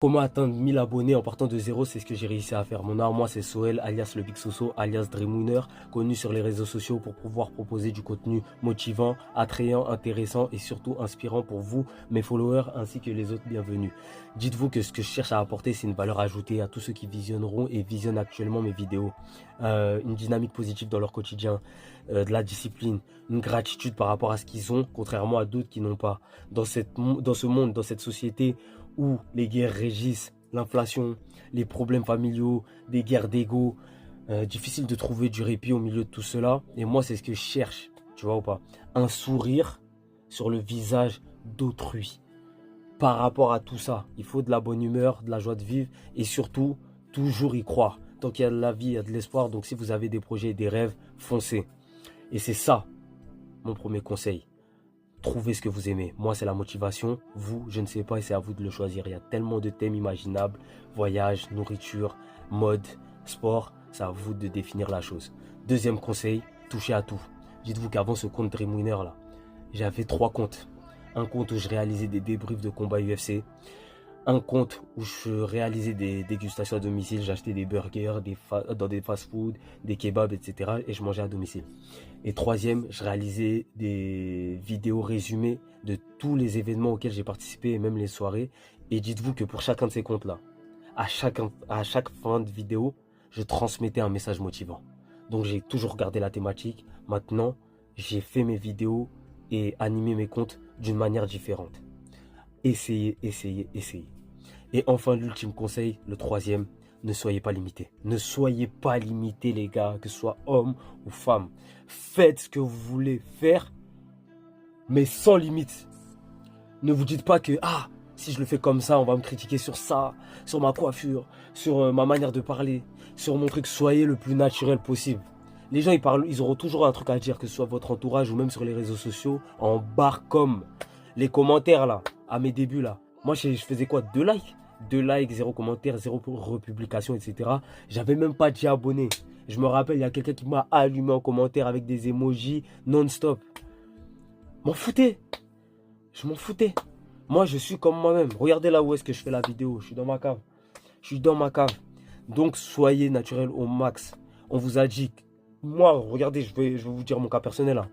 Comment atteindre 1000 abonnés en partant de zéro, c'est ce que j'ai réussi à faire. Mon nom à moi, c'est Soel, alias le Big Soso, alias Dreamwinner, connu sur les réseaux sociaux pour pouvoir proposer du contenu motivant, attrayant, intéressant et surtout inspirant pour vous, mes followers, ainsi que les autres bienvenus. Dites-vous que ce que je cherche à apporter, c'est une valeur ajoutée à tous ceux qui visionneront et visionnent actuellement mes vidéos. Une dynamique positive dans leur quotidien, de la discipline, une gratitude par rapport à ce qu'ils ont, contrairement à d'autres qui n'ont pas. Dans ce monde, dans cette société où les guerres régissent, l'inflation, les problèmes familiaux, des guerres d'ego. Difficile de trouver du répit au milieu de tout cela. Et moi, c'est ce que je cherche, tu vois ou pas? Un sourire sur le visage d'autrui. Par rapport à tout ça, il faut de la bonne humeur, de la joie de vivre et surtout, toujours y croire. Tant qu'il y a de la vie, il y a de l'espoir. Donc si vous avez des projets et des rêves, foncez. Et c'est ça, mon premier conseil. Trouvez ce que vous aimez. Moi, c'est la motivation. Vous, je ne sais pas et c'est à vous de le choisir. Il y a tellement de thèmes imaginables. Voyage, nourriture, mode, sport. C'est à vous de définir la chose. Deuxième conseil, touchez à tout. Dites-vous qu'avant ce compte Dreamwinner là, j'avais 3 comptes. Un compte où je réalisais des débriefs de combats UFC. Un compte où je réalisais des dégustations à domicile. J'achetais des burgers dans des fast-food, des kebabs, etc. Et je mangeais à domicile. Et troisième, je réalisais des vidéos résumées de tous les événements auxquels j'ai participé et même les soirées. Et dites-vous que pour chacun de ces comptes-là, à chaque fin de vidéo, je transmettais un message motivant. Donc j'ai toujours gardé la thématique. Maintenant, j'ai fait mes vidéos et animé mes comptes d'une manière différente. Essayez, essayez, essayez. Et enfin, l'ultime conseil, le troisième, ne soyez pas limité. Ne soyez pas limité, les gars, que ce soit homme ou femme. Faites ce que vous voulez faire, mais sans limite. Ne vous dites pas que, ah, si je le fais comme ça, on va me critiquer sur ça, sur ma coiffure, sur ma manière de parler, sur mon truc. Soyez le plus naturel possible. Les gens, ils auront toujours un truc à dire, que ce soit votre entourage ou même sur les réseaux sociaux, en barre comme les commentaires là, à mes débuts là. Moi, je faisais quoi? 2 likes? 2 likes, 0 commentaire, 0 republication, etc. J'avais même pas déjà abonné. Je me rappelle, il y a quelqu'un qui m'a allumé en commentaire avec des emojis non-stop. M'en foutais. Je m'en foutais. Moi, je suis comme moi-même. Regardez là où est-ce que je fais la vidéo. Je suis dans ma cave. Je suis dans ma cave. Donc, soyez naturel au max. On vous a dit. Moi, regardez, je vais vous dire mon cas personnel là.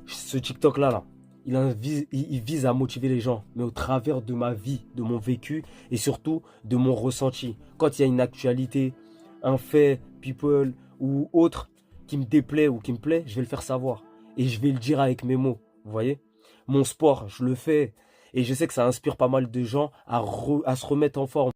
Ce TikTok là, il vise à motiver les gens, mais au travers de ma vie, de mon vécu et surtout de mon ressenti. Quand il y a une actualité, un fait, people ou autre qui me déplaît ou qui me plaît, je vais le faire savoir. Et je vais le dire avec mes mots. Vous voyez? Mon sport, je le fais. Et je sais que ça inspire pas mal de gens à se remettre en forme.